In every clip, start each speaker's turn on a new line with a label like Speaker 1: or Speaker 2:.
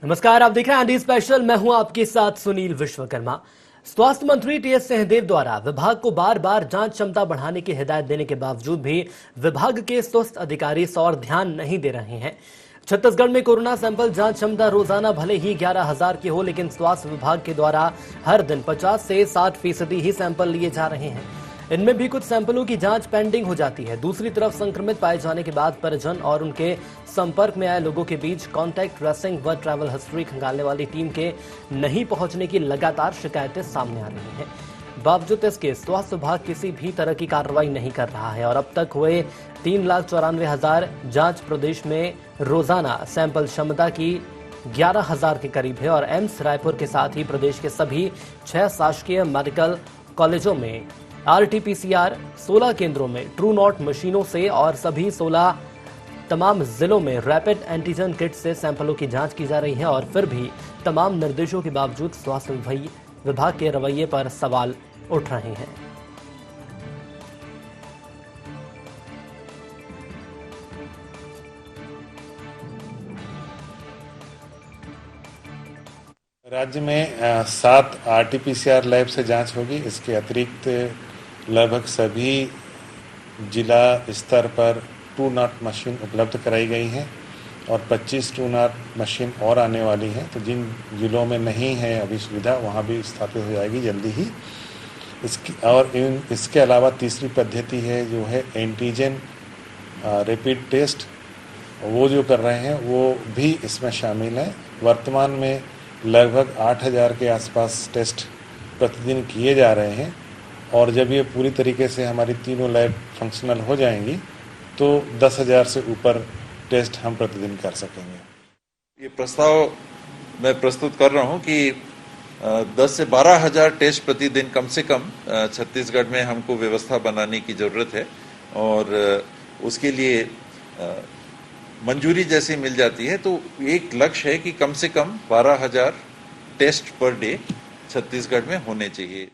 Speaker 1: नमस्कार, आप देख रहे हैं आंधी स्पेशल। मैं हूं आपके साथ सुनील विश्वकर्मा। स्वास्थ्य मंत्री टीएस सिंहदेव द्वारा विभाग को बार बार जांच क्षमता बढ़ाने की हिदायत देने के बावजूद भी विभाग के स्वास्थ्य अधिकारी इस ओर ध्यान नहीं दे रहे हैं। छत्तीसगढ़ में कोरोना सैंपल जांच क्षमता रोजाना भले ही 11,000 की हो, लेकिन स्वास्थ्य विभाग के द्वारा हर दिन 50 से 60% ही सैंपल लिए जा रहे हैं। इनमें भी कुछ सैंपलों की जांच पेंडिंग हो जाती है। दूसरी तरफ संक्रमित पाए जाने के बाद परिजन और उनके संपर्क में आए लोगों के बीच कांटेक्ट ट्रेसिंग व ट्रैवल हिस्ट्री खंगालने वाली टीम के नहीं पहुंचने की लगातार शिकायतें सामने आ रही हैं। बावजूद इसके स्वास्थ्य विभाग किसी भी तरह की कार्रवाई नहीं कर रहा है और अब तक हुए 3,94,000 जांच प्रदेश में रोजाना सैंपल क्षमता की 11,000 के करीब है और एम्स रायपुर के साथ ही प्रदेश के सभी 6 शासकीय मेडिकल कॉलेजों में आरटीपीसीआर 16 केंद्रों में ट्रू नॉट मशीनों से और सभी 16 तमाम जिलों में रैपिड एंटीजन किट से सैंपलों की जांच की जा रही है और फिर भी तमाम निर्देशों के बावजूद स्वास्थ्य विभाग के रवैये पर सवाल उठ रहे हैं।
Speaker 2: राज्य में 7 आरटीपीसीआर लैब से जांच होगी। इसके अतिरिक्त लगभग सभी जिला स्तर पर ट्रू नॉट मशीन उपलब्ध कराई गई हैं और 25 ट्रू नॉट मशीन और आने वाली हैं। तो जिन जिलों में नहीं है अभी सुविधा, वहाँ भी स्थापित हो जाएगी जल्दी ही। इसके अलावा तीसरी पद्धति है जो है एंटीजन रैपिड टेस्ट, वो जो कर रहे हैं वो भी इसमें शामिल है। वर्तमान में लगभग 8,000 के आसपास टेस्ट प्रतिदिन किए जा रहे हैं और जब ये पूरी तरीके से हमारी तीनों लैब फंक्शनल हो जाएंगी तो 10,000 से ऊपर टेस्ट हम प्रतिदिन कर सकेंगे।
Speaker 3: ये प्रस्ताव मैं प्रस्तुत कर रहा हूं कि 10 से 12,000 टेस्ट प्रतिदिन कम से कम छत्तीसगढ़ में हमको व्यवस्था बनाने की जरूरत है और उसके लिए मंजूरी जैसी मिल जाती है तो एक लक्ष्य है कि कम से कम 12,000 टेस्ट पर डे छत्तीसगढ़ में होने चाहिए।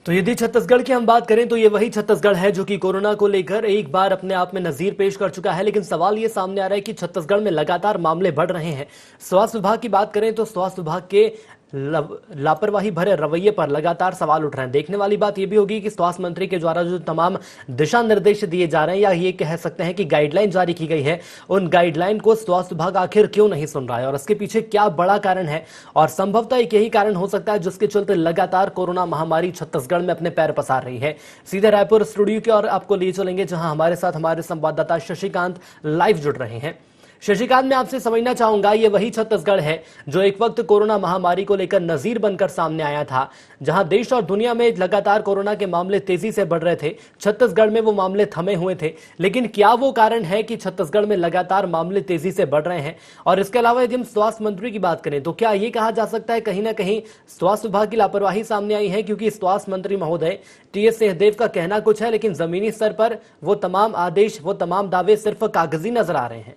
Speaker 1: तो यदि छत्तीसगढ़ की हम बात करें तो ये वही छत्तीसगढ़ है जो कि कोरोना को लेकर एक बार अपने आप में नजीर पेश कर चुका है, लेकिन सवाल ये सामने आ रहा है कि छत्तीसगढ़ में लगातार मामले बढ़ रहे हैं। स्वास्थ्य विभाग की बात करें तो स्वास्थ्य विभाग के लापरवाही भरे रवैये पर लगातार सवाल उठ रहे हैं। देखने वाली बात यह भी होगी कि स्वास्थ्य मंत्री के द्वारा जो तमाम दिशा निर्देश दिए जा रहे हैं या ये कह सकते हैं कि गाइडलाइन जारी की गई है, उन गाइडलाइन को स्वास्थ्य विभाग आखिर क्यों नहीं सुन रहा है और इसके पीछे क्या बड़ा कारण है। और संभवतः एक यही कारण हो सकता है जिसके चलते लगातार कोरोना महामारी छत्तीसगढ़ में अपने पैर पसार रही है। सीधे रायपुर स्टूडियो की ओर आपको ले चलेंगे जहां हमारे साथ हमारे संवाददाता शशिकांत लाइव जुड़ रहे हैं। शशिकांत, मैं आपसे समझना चाहूंगा, ये वही छत्तीसगढ़ है जो एक वक्त कोरोना महामारी को लेकर नजीर बनकर सामने आया था, जहां देश और दुनिया में लगातार कोरोना के मामले तेजी से बढ़ रहे थे। छत्तीसगढ़ में वो मामले थमे हुए थे, लेकिन क्या वो कारण है कि छत्तीसगढ़ में लगातार मामले तेजी से बढ़ रहे हैं? और इसके अलावा यदि हम स्वास्थ्य मंत्री की बात करें तो क्या ये कहा जा सकता है कहीं ना कहीं स्वास्थ्य विभाग की लापरवाही सामने आई है? क्योंकि स्वास्थ्य मंत्री महोदय टीएस सिंहदेव का कहना कुछ है, लेकिन जमीनी स्तर पर वो तमाम आदेश, वो तमाम दावे सिर्फ कागजी नजर आ रहे हैं।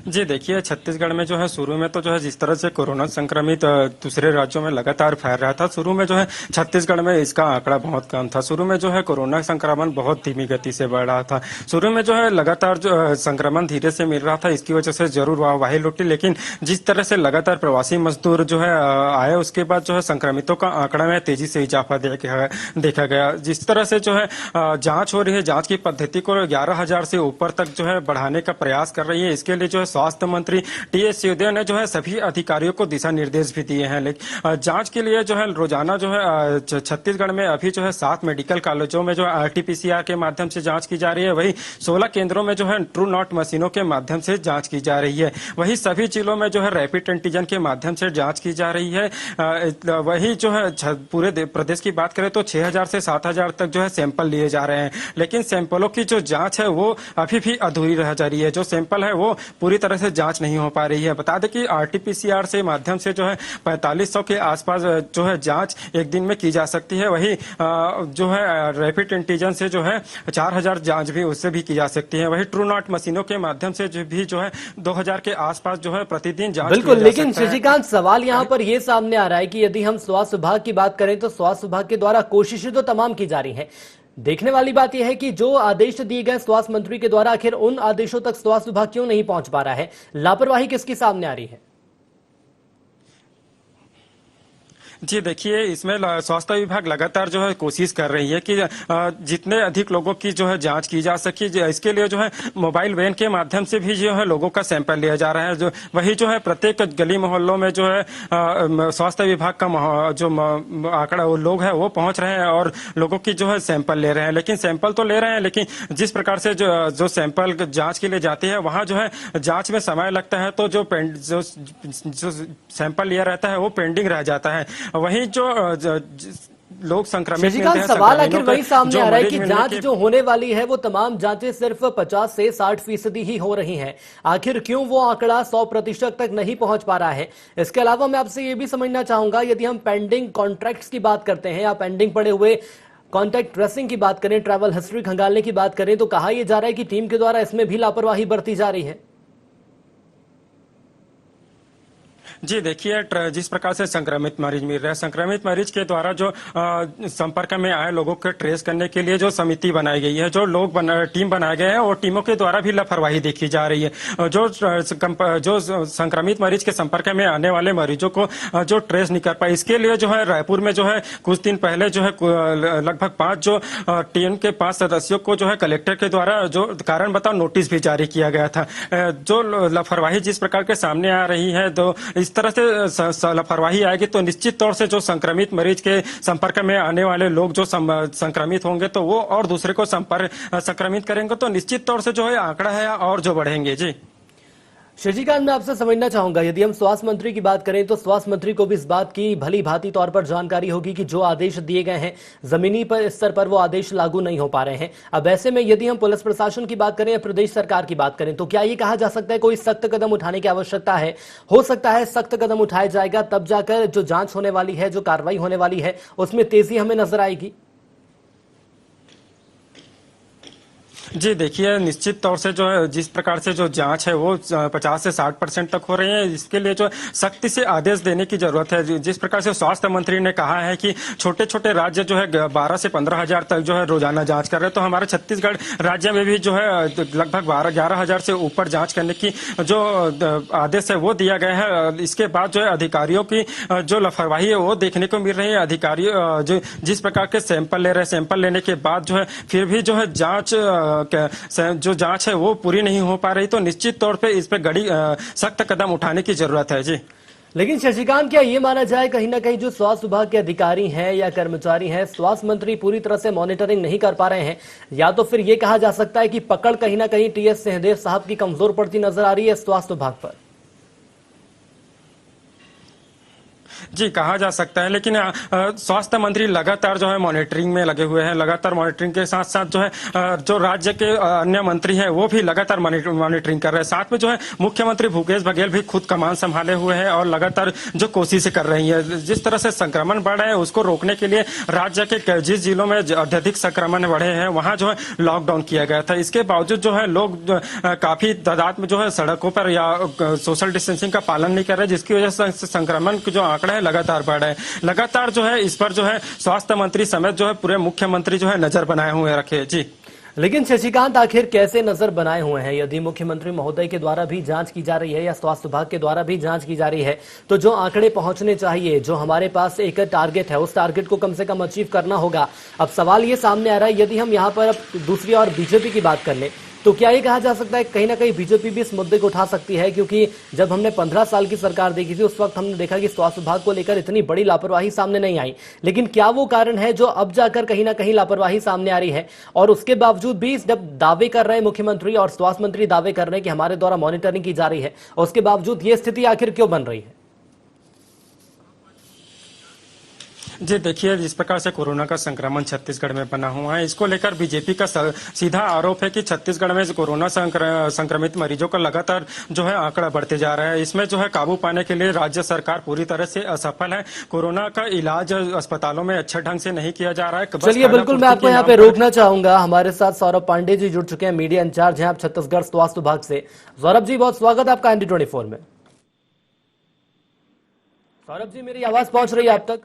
Speaker 4: जी देखिए, छत्तीसगढ़ में जो है शुरू में तो जो है जिस तरह से कोरोना संक्रमित दूसरे राज्यों में लगातार फैल रहा था, शुरू में जो है छत्तीसगढ़ में इसका आंकड़ा बहुत कम था। शुरू में जो है कोरोना संक्रमण बहुत धीमी गति से बढ़ रहा था। शुरू में जो है लगातार जो संक्रमण धीरे से मिल रहा था, इसकी वजह से जरूर वाही लुटी, लेकिन जिस तरह से लगातार प्रवासी मजदूर जो है आए, उसके बाद जो है संक्रमितों का आंकड़ा में तेजी से इजाफा देखा गया। जिस तरह से जो है जांच हो रही है, जांच की पद्धति को 11,000 से ऊपर तक जो है बढ़ाने का प्रयास कर रही है। इसके लिए जो स्वास्थ्य मंत्री टीएस सिंहदेव ने जो है सभी अधिकारियों को दिशा निर्देश भी दिए हैं। लेकिन जांच के लिए जो है रोजाना जो है छत्तीसगढ़ में अभी जो है 7 मेडिकल कॉलेजों में जो है आरटीपीसीआर के माध्यम से जांच की जा रही है। वही 16 केंद्रों में जो है ट्रू नॉट मशीनों के माध्यम से जांच की जा रही है। वही सभी जिलों में जो है रैपिड एंटीजन के माध्यम से जांच की जा रही है। वही जो है पूरे प्रदेश की बात करें तो 6,000 से 7,000 तक जो है सैंपल लिए जा रहे हैं, लेकिन सैंपलों की जो जांच है वो अभी भी अधूरी रह जा रही है। जो सैंपल है वो पूरी तरह से जांच नहीं हो पा रही है। बता दें कि आरटीपीसीआर से माध्यम से जो है 4500 के आसपास जो है जांच एक दिन में की जा सकती है। वही जो है रैपिड एंटीजन से जो है 4,000 जांच भी उससे भी की जा सकती है। वही ट्रू नॉट मशीनों के माध्यम से जो है 2,000 के आसपास जो है प्रतिदिन जांच
Speaker 1: बिल्कुल। लेकिन शशिकांत, सवाल यहाँ पर यह सामने आ रहा है कि यदि हम स्वास्थ्य विभाग की बात करें तो स्वास्थ्य विभाग के द्वारा कोशिशें तो तमाम की जा रही हैं, देखने वाली बात यह है कि जो आदेश दिए गए स्वास्थ्य मंत्री के द्वारा, आखिर उन आदेशों तक स्वास्थ्य विभाग क्यों नहीं पहुंच पा रहा है? लापरवाही किसकी सामने आ रही है?
Speaker 4: जी देखिए, इसमें स्वास्थ्य विभाग लगातार जो है कोशिश कर रही है कि जितने अधिक लोगों की जो है जांच की जा सके। इसके लिए जो है मोबाइल वैन के माध्यम से भी जो है लोगों का सैंपल लिया जा रहा है। जो वही जो है प्रत्येक गली मोहल्लों में जो है स्वास्थ्य विभाग का जो आंकड़ा वो लोग है वो पहुंच रहे हैं और लोगों की जो है सैंपल ले रहे हैं। लेकिन सैंपल तो ले रहे हैं, लेकिन जिस प्रकार से जो सैंपल जांच के लिए जाती है वहां जो है जांच में समय लगता है, तो जो सैंपल लिया रहता है वो पेंडिंग रह जाता है। वहीं जो लोग संक्रमित मिलते हैं,
Speaker 1: सवाल आखिर वही सामने आ रहा है कि जांच जो होने वाली है वो तमाम जांचें सिर्फ 50 से 60% ही हो रही हैं। आखिर क्यों वो आंकड़ा 100% तक नहीं पहुंच पा रहा है? इसके अलावा मैं आपसे ये भी समझना चाहूंगा, यदि हम पेंडिंग कॉन्ट्रैक्ट्स की बात करते हैं या पेंडिंग पड़े हुए कॉन्टैक्ट ट्रेसिंग की बात करें, ट्रैवल हिस्ट्री खंगालने की बात करें, तो कहा यह जा रहा है कि टीम के द्वारा इसमें भी लापरवाही बरती जा रही है।
Speaker 4: जी देखिए, जिस प्रकार से संक्रमित मरीज मिल रहे हैं, संक्रमित मरीज के द्वारा जो संपर्क में आए लोगों को ट्रेस करने के लिए जो समिति बनाई गई है, जो लोग टीम बनाए गए हैं, और टीमों के द्वारा भी लापरवाही देखी जा रही है। जो संक्रमित मरीज के संपर्क में आने वाले मरीजों को जो ट्रेस नहीं कर पाए, इसके लिए जो है रायपुर में जो है कुछ दिन पहले जो है लगभग 5 सदस्यों को जो है कलेक्टर के द्वारा जो कारण बताओ नोटिस भी जारी किया गया था। जो लापरवाही जिस प्रकार के सामने आ रही है, तो इस तरह से लापरवाही आएगी तो निश्चित तौर से जो संक्रमित मरीज के संपर्क में आने वाले लोग जो संक्रमित होंगे तो वो और दूसरे को संक्रमित करेंगे, तो निश्चित तौर से जो है आंकड़ा है और जो बढ़ेंगे। जी
Speaker 1: शशिकांत, मैं आपसे समझना चाहूंगा, यदि हम स्वास्थ्य मंत्री की बात करें तो स्वास्थ्य मंत्री को भी इस बात की भली भांति तौर पर जानकारी होगी कि जो आदेश दिए गए हैं जमीनी पर स्तर पर वो आदेश लागू नहीं हो पा रहे हैं। अब ऐसे में यदि हम पुलिस प्रशासन की बात करें या प्रदेश सरकार की बात करें, तो क्या ये कहा जा सकता है कोई सख्त कदम उठाने की आवश्यकता है? हो सकता है सख्त कदम उठाया जाएगा, तब जाकर जो जांच होने वाली है, जो कार्रवाई होने वाली है, उसमें तेजी हमें नजर आएगी।
Speaker 4: जी देखिए, निश्चित तौर से जो है जिस प्रकार से जो जांच है वो 50 से 60% तक हो रही है, इसके लिए जो सख्ती से आदेश देने की जरूरत है। जिस प्रकार से स्वास्थ्य मंत्री ने कहा है कि छोटे छोटे राज्य जो है 12 से 15 हजार तक जो है रोजाना जांच कर रहे हैं, तो हमारे छत्तीसगढ़ राज्य में भी जो है लगभग 11 हजार से ऊपर जांच करने की जो आदेश है वो दिया गया है। इसके बाद जो है अधिकारियों की जो लापरवाही है वो देखने को मिल रही है। अधिकारी जो जिस प्रकार के सैंपल ले रहे हैं, सैंपल लेने के बाद जो है फिर भी जो है जो जांच है वो पूरी नहीं हो पा रही, तो निश्चित तौर पे इस पे सख्त कदम उठाने की जरूरत है। जी
Speaker 1: लेकिन शशिकांत, क्या ये माना जाए कहीं ना कहीं जो स्वास्थ्य विभाग के अधिकारी हैं या कर्मचारी हैं, स्वास्थ्य मंत्री पूरी तरह से मॉनिटरिंग नहीं कर पा रहे हैं, या तो फिर ये कहा जा सकता है कि पकड़ कहीं ना कहीं टीएस सिंहदेव साहब की कमजोर पड़ती नजर आ रही है स्वास्थ्य विभाग पर?
Speaker 4: जी कहा जा सकता है, लेकिन स्वास्थ्य मंत्री लगातार जो है मॉनिटरिंग में लगे हुए हैं। लगातार मॉनिटरिंग के साथ साथ जो है जो राज्य के अन्य मंत्री हैं वो भी लगातार मॉनिटरिंग कर रहे हैं। साथ में जो है मुख्यमंत्री भूपेश बघेल भी खुद कमान संभाले हुए हैं और लगातार जो कोशिशें कर रही है। जिस तरह से संक्रमण बढ़ रहे हैं उसको रोकने के लिए राज्य के जिस जिलों में अत्यधिक संक्रमण बढ़े हैं वहां जो है लॉकडाउन किया गया था। इसके बावजूद जो है लोग काफी तादाद में जो है सड़कों पर या सोशल डिस्टेंसिंग का पालन नहीं कर रहे, जिसकी वजह से संक्रमण के जो आंकड़े लगातार बढ़ रहे हैं। लगातार जो है इस पर जो है स्वास्थ्य मंत्री समेत जो है पूरे मुख्यमंत्री जो है नजर बनाए हुए रखे। जी
Speaker 1: लेकिन शशिकांत, आखिर कैसे नजर बनाए हुए हैं? यदि मुख्यमंत्री महोदय के द्वारा भी जांच की जा रही है या स्वास्थ्य विभाग के द्वारा भी जांच की जा रही है, तो जो आंकड़े पहुंचने चाहिए, जो हमारे पास एक टारगेट है, उस टारगेट को कम से कम अचीव करना होगा। अब सवाल ये सामने आ रहा है, यदि हम यहाँ पर अब दूसरी और बीजेपी की बात कर लें, तो क्या ये कहा जा सकता है कहीं ना कहीं बीजेपी भी इस मुद्दे को उठा सकती है? क्योंकि जब हमने 15 साल की सरकार देखी थी उस वक्त हमने देखा कि स्वास्थ्य विभाग को लेकर इतनी बड़ी लापरवाही सामने नहीं आई। लेकिन क्या वो कारण है जो अब जाकर कहीं ना कहीं लापरवाही सामने आ रही है? और उसके बावजूद भी जब दावे कर रहे हैं मुख्यमंत्री और स्वास्थ्य मंत्री दावे कर रहे हैं कि हमारे द्वारा मॉनिटरिंग की जा रही है, उसके बावजूद ये स्थिति आखिर क्यों बन रही है?
Speaker 4: जी देखिए, जिस प्रकार से कोरोना का संक्रमण छत्तीसगढ़ में बना हुआ है, इसको लेकर बीजेपी का सीधा आरोप है कि छत्तीसगढ़ में कोरोना संक्रमित मरीजों का लगातार जो है आंकड़ा बढ़ते जा रहा है। इसमें जो है काबू पाने के लिए राज्य सरकार पूरी तरह से असफल है। कोरोना का इलाज अस्पतालों में अच्छे ढंग से नहीं किया जा रहा है।
Speaker 1: चलिए बिल्कुल, मैं आपको यहाँ पे रोकना चाहूंगा। हमारे साथ सौरभ पांडे जी जुड़ चुके हैं, मीडिया इंचार्ज हैं आप छत्तीसगढ़ स्वास्थ्य विभाग से। सौरभ जी, बहुत स्वागत है आपका ND24 में। सौरभ जी, मेरी आवाज पहुंच रही है आप तक?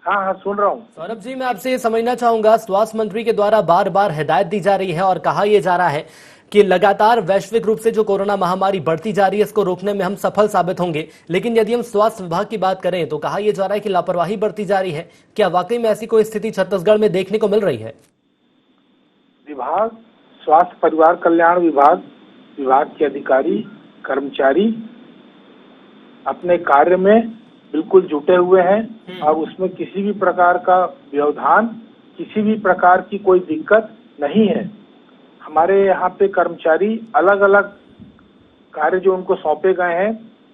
Speaker 5: हाँ हाँ, सुन रहा हूँ।
Speaker 1: सौरभ जी, मैं आपसे ये समझना चाहूंगा, स्वास्थ्य मंत्री के द्वारा बार बार हिदायत दी जा रही है और कहा यह जा रहा है कि लगातार वैश्विक रूप से जो कोरोना महामारी बढ़ती जा रही है इसको रोकने में हम सफल साबित होंगे, लेकिन यदि हम स्वास्थ्य विभाग की बात करें तो कहा यह जा रहा है कि लापरवाही बढ़ती जा रही है। क्या वाकई में ऐसी कोई स्थिति छत्तीसगढ़ में देखने को मिल रही है?
Speaker 5: विभाग, स्वास्थ्य परिवार कल्याण विभाग के अधिकारी कर्मचारी अपने कार्य में बिल्कुल जुटे हुए हैं और उसमें किसी भी प्रकार का व्यवधान, किसी भी प्रकार की कोई दिक्कत नहीं है। हमारे यहाँ पे कर्मचारी अलग अलग कार्य जो उनको सौंपे गए हैं,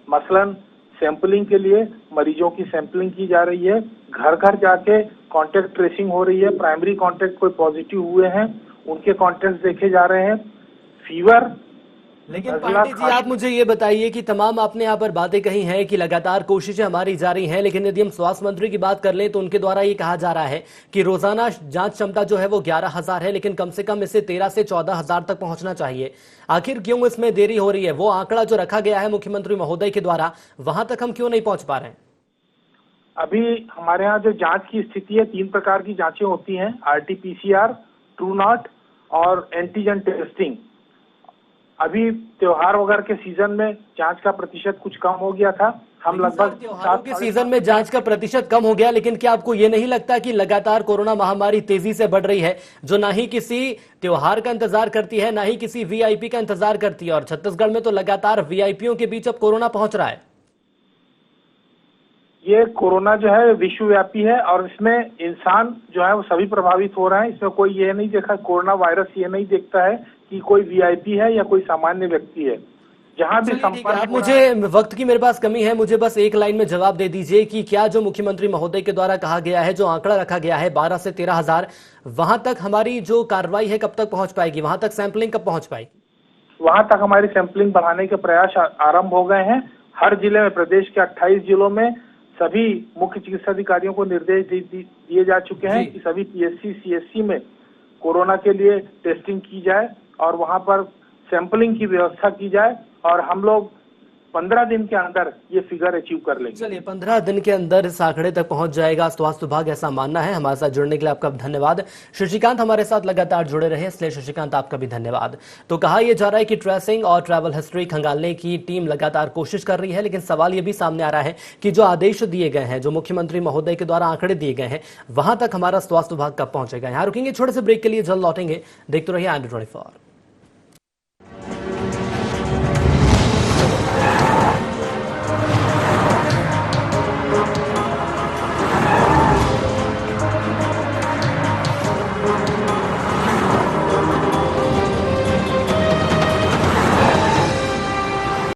Speaker 5: मसलन सैंपलिंग के लिए मरीजों की सैंपलिंग की जा रही है, घर घर जाके कांटेक्ट ट्रेसिंग हो रही है, प्राइमरी कांटेक्ट कोई पॉजिटिव हुए हैं उनके कांटेक्ट देखे जा रहे हैं, फीवर।
Speaker 1: लेकिन पांडे जी, आप मुझे ये बताइए कि तमाम आपने यहाँ पर बातें कही हैं कि लगातार कोशिशें हमारी जारी हैं, लेकिन यदि हम स्वास्थ्य मंत्री की बात कर लें तो उनके द्वारा ये कहा जा रहा है कि रोजाना जांच क्षमता जो है वो 11,000 है, लेकिन कम से कम इसे 13 से 14,000 तक पहुंचना चाहिए। आखिर क्यों इसमें देरी हो रही है? वो आंकड़ा जो रखा गया है मुख्यमंत्री महोदय के द्वारा, वहां तक हम क्यों नहीं पहुंच पा रहे हैं?
Speaker 5: अभी हमारे यहाँ जो जांच की स्थिति है, 3 प्रकार की जांचें होती हैं, RT-PCR, ट्रू नॉट और एंटीजन टेस्टिंग। अभी त्योहार वगैरह के सीजन में जांच का प्रतिशत कुछ कम हो गया था। हम लगभग
Speaker 1: त्योहारों के सीजन में जांच का प्रतिशत कम हो गया, लेकिन क्या आपको ये नहीं लगता कि लगातार कोरोना महामारी तेजी से बढ़ रही है, जो ना ही किसी त्योहार का इंतजार करती है, ना ही किसी VIP का इंतजार करती है, और छत्तीसगढ़ में तो लगातार VIPों के बीच अब कोरोना पहुंच रहा है।
Speaker 5: ये कोरोना जो है विश्वव्यापी है और इसमें इंसान जो है वो सभी प्रभावित हो रहे हैं। इसमें कोई ये नहीं देखा, कोरोना वायरस ये नहीं देखता है कि कोई VIP है या कोई सामान्य व्यक्ति है। जहां भी
Speaker 1: आप मुझे, वक्त की मेरे पास कमी है, मुझे बस एक लाइन में जवाब दे दीजिए कि क्या जो मुख्यमंत्री महोदय के द्वारा कहा गया है, जो आंकड़ा रखा गया है 12 से 13,000, वहां तक हमारी जो कार्रवाई है कब तक पहुंच पाएगी? वहां तक सैंपलिंग कब पहुंच पाएगी?
Speaker 5: वहां तक हमारी सैंपलिंग बढ़ाने के प्रयास आरंभ हो गए हैं। हर जिले में, प्रदेश के 28 जिलों में सभी मुख्य चिकित्सा अधिकारियों को निर्देश दिए जा चुके हैं कि सभी PSC CSC में कोरोना के लिए टेस्टिंग की जाए और वहां पर सैंपलिंग की व्यवस्था की जाए और हम लोग 15 दिन के अंदर ये फिगर अचीव कर लेंगे।
Speaker 1: चलिए, 15 दिन के अंदर इस आंकड़े तक पहुंच जाएगा स्वास्थ्य विभाग, ऐसा मानना है। हमारे साथ जुड़ने के लिए आपका धन्यवाद। शशिकांत हमारे साथ लगातार जुड़े रहे, इसलिए शशिकांत आपका भी धन्यवाद। तो कहा यह जा रहा है कि ट्रेसिंग और ट्रैवल हिस्ट्री खंगालने की टीम लगातार कोशिश कर रही है, लेकिन सवाल यह भी सामने आ रहा है कि जो आदेश दिए गए हैं, जो मुख्यमंत्री महोदय के द्वारा आंकड़े दिए गए हैं, वहां तक हमारा स्वास्थ्य विभाग कब पहुंचेगा? यहाँ रुकेंगे छोटे से ब्रेक के लिए, जल्द लौटेंगे। देखते रहिए IND 24।